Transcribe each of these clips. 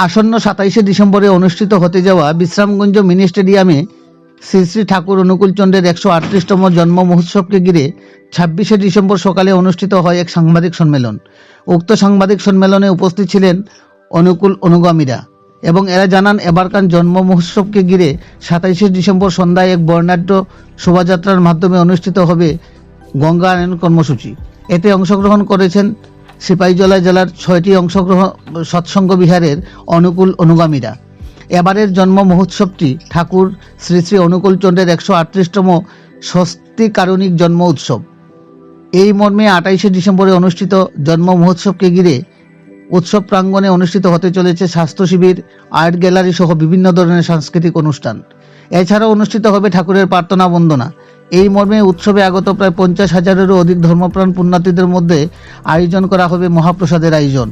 আসন্ন 27শে ডিসেম্বরে অনুষ্ঠিত হতে যাওয়া বিশ্রামগঞ্জ মিনি স্টেডিয়ামে শ্রী শ্রী ঠাকুর অনুকূলচন্দ্রের 138তম জন্ম মহোৎসবকে ঘিরে 26শে ডিসেম্বর সকালে অনুষ্ঠিত হয় এক সাংবাদিক সম্মেলন। উক্ত সাংবাদিক সম্মেলনে উপস্থিত ছিলেন অনুকূল অনুগামীরা এবং এরা জানান, এবারকার জন্ম মহোৎসবকে ঘিরে 27শে ডিসেম্বর সন্ধ্যায় এক বর্ণাঢ্য শোভাযাত্রার মাধ্যমে অনুষ্ঠিত হবে গঙ্গা আনয়ন কর্মসূচি। এতে অংশগ্রহণ করেছেন সিপাহীজলা জেলার 6টি সৎসঙ্গ বিহারের অনুকূল অনুগামীরা। এবারের জন্ম মহোৎসবটি ঠাকুর শ্রী শ্রী অনুকূলচন্দ্রের 138তম স্বস্তিকারণিক জন্ম উৎসব। এই মর্মে 28শে ডিসেম্বরে অনুষ্ঠিত জন্ম মহোৎসবকে ঘিরে উৎসব প্রাঙ্গণে অনুষ্ঠিত হতে চলেছে স্বাস্থ্য শিবির, আর্ট গ্যালারি সহ বিভিন্ন ধরনের সাংস্কৃতিক অনুষ্ঠান। এছাড়াও অনুষ্ঠিত হবে ঠাকুরের প্রার্থনা বন্দনা। এই মর্মে উৎসবে আগত প্রায় 50,000-এরও অধিক ধর্মপ্রাণ পুণ্যার্থীদের মধ্যে আয়োজন করা হবে মহাপ্রসাদের আয়োজন।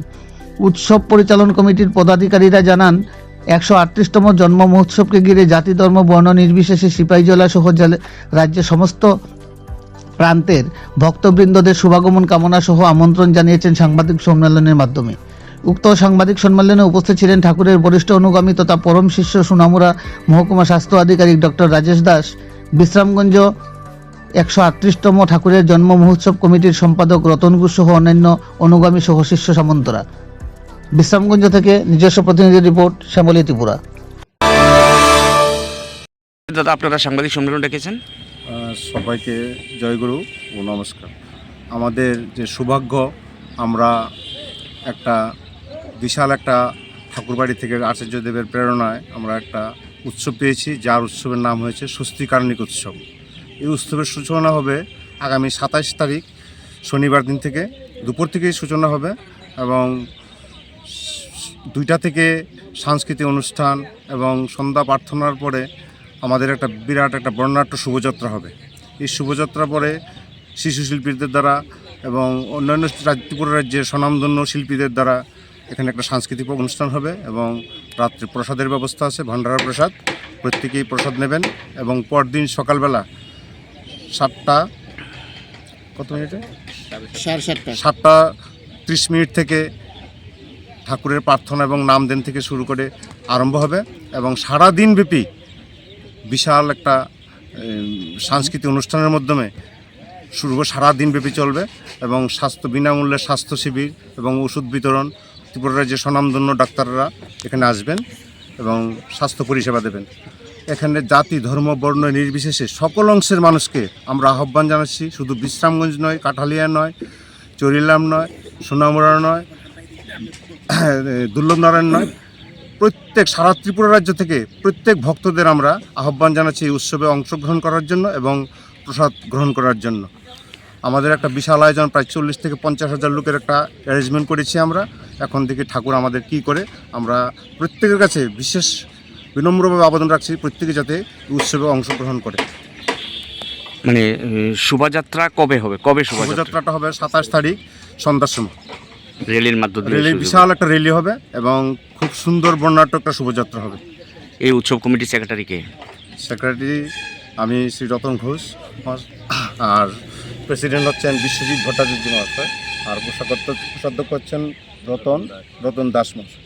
উৎসব পরিচালন কমিটির পদাধিকারীরা জানান, 138তম জন্ম মহোৎসবকে ঘিরে জাতি ধর্ম বর্ণ নির্বিশেষে সিপাহীজলা সহ রাজ্যের সমস্ত প্রান্তের ভক্তবৃন্দদের শুভাগমন কামনা সহ আমন্ত্রণ জানিয়েছেন সাংবাদিক সম্মেলনের মাধ্যমে। উক্ত সাংবাদিক সম্মেলনে উপস্থিত ছিলেন ঠাকুরের বরিষ্ঠ অনুগামী তথা পরম শিষ্য সুনামুরা মহকুমা স্বাস্থ্য আধিকারিক ডক্টর রাজেশ দাস, বিশ্রামগঞ্জ 138তম ঠাকুরের জন্ম মহোৎসব কমিটির সম্পাদক রতন ঘোষ সহ অন্যান্য অনুগামী সহ শিষ্য সামন্তরা। বিশ্রামগঞ্জ থেকে নিজস্ব প্রতিনিধি রিপোর্ট, শ্যামলী ত্রিপুরা। দাদা, আপনারা সাংবাদিক সম্মেলন ডেকেছেন। সবাইকে জয়গুরু ও নমস্কার। আমাদের যে সৌভাগ্য, আমরা একটা বিশাল একটা ঠাকুরবাড়ি থেকে আচার্যদেবের প্রেরণায় আমরা একটা উৎসব পেয়েছি, যার উৎসবের নাম হয়েছে স্বস্তিকারণিক উৎসব। এই উৎসবের সূচনা হবে আগামী 27 তারিখ শনিবার দিন থেকে, দুপুর থেকেই সূচনা হবে এবং 2টা থেকে সাংস্কৃতিক অনুষ্ঠান এবং সন্ধ্যা প্রার্থনার পরে আমাদের একটা বিরাট একটা বর্ণাঢ্য শোভাযাত্রা হবে। এই শোভাযাত্রা পরে শিশু শিল্পীদের দ্বারা এবং অন্যান্য ত্রিপুরা রাজ্যের স্বনামধন্য শিল্পীদের দ্বারা এখানে একটা সাংস্কৃতিক অনুষ্ঠান হবে এবং রাত্রে প্রসাদের ব্যবস্থা আছে, ভান্ডারা প্রসাদ। প্রত্যেকেই প্রসাদ নেবেন এবং পরদিন সকালবেলা 7:30 থেকে ঠাকুরের প্রার্থনা এবং নামদেন থেকে শুরু করে আরম্ভ হবে এবং সারা দিনব্যাপী বিশাল একটা সাংস্কৃতিক অনুষ্ঠানের মাধ্যমে সারা দিনব্যাপী চলবে এবং বিনামূল্যে স্বাস্থ্য শিবির এবং ওষুধ বিতরণ। ত্রিপুরা রাজ্যের স্বনামধন্য ডাক্তাররা এখানে আসবেন এবং স্বাস্থ্য পরিষেবা দেবেন। এখানে জাতি ধর্ম বর্ণ নির্বিশেষে সকল অংশের মানুষকে আমরা আহ্বান জানাচ্ছি। শুধু বিশ্রামগঞ্জ নয়, কাঠালিয়া নয়, চরিলাম নয়, সোনামুড়া নয়, দুর্লভনারায়ণ নয়, সারা ত্রিপুরা রাজ্য থেকে প্রত্যেক ভক্তদের আমরা আহ্বান জানাচ্ছি এই উৎসবে অংশগ্রহণ করার জন্য এবং প্রসাদ গ্রহণ করার জন্য। আমাদের একটা বিশাল আয়োজন, প্রায় 40 থেকে 50,000 লোকের একটা অ্যারেঞ্জমেন্ট করেছি আমরা। এখন থেকে ঠাকুর আমাদের কি করে, আমরা প্রত্যেকের কাছে বিশেষ বিনম্রভাবে আবেদন রাখছি প্রত্যেকে যাতে উৎসবে অংশগ্রহণ করে। মানে শোভাযাত্রা কবে হবে? শোভাযাত্রাটা হবে 27 তারিখ সন্ধ্যার সময়। রেলির মাধ্যমে বিশাল একটা রেলি হবে এবং খুব সুন্দর বর্ণাঢ্য একটা শোভাযাত্রা হবে। এই উৎসব কমিটির সেক্রেটারি কে? সেক্রেটারি আমি শ্রী রতন ঘোষ, আর প্রেসিডেন্ট হচ্ছেন বিশ্বজিৎ ভট্টাচার্য মহাশয়, আর কোষাধ্যক্ষ হচ্ছেন রতন দাস মহাশয়।